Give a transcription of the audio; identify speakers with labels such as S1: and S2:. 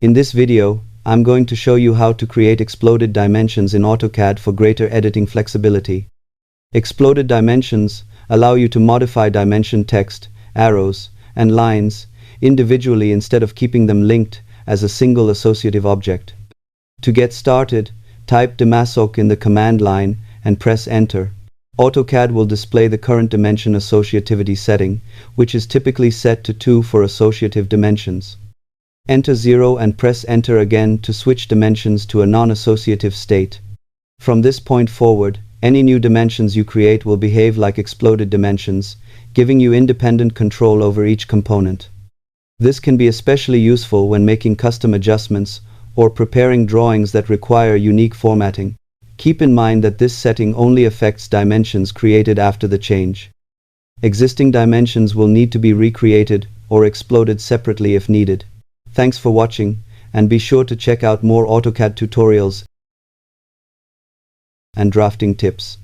S1: In this video, I'm going to show you how to create exploded dimensions in AutoCAD for greater editing flexibility. Exploded dimensions allow you to modify dimension text, arrows, and lines individually instead of keeping them linked as a single associative object. To get started, type dimension in the command line and press enter. AutoCAD will display the current dimension associativity setting, which is typically set to 2 for associative dimensions. Enter 0 and press enter again to switch dimensions to a non-associative state. From this point forward, any new dimensions you create will behave like exploded dimensions, giving you independent control over each component. This can be especially useful when making custom adjustments or preparing drawings that require unique formatting. Keep in mind that this setting only affects dimensions created after the change. Existing dimensions will need to be recreated or exploded separately if needed. Thanks for watching, and be sure to check out more AutoCAD tutorials and drafting tips.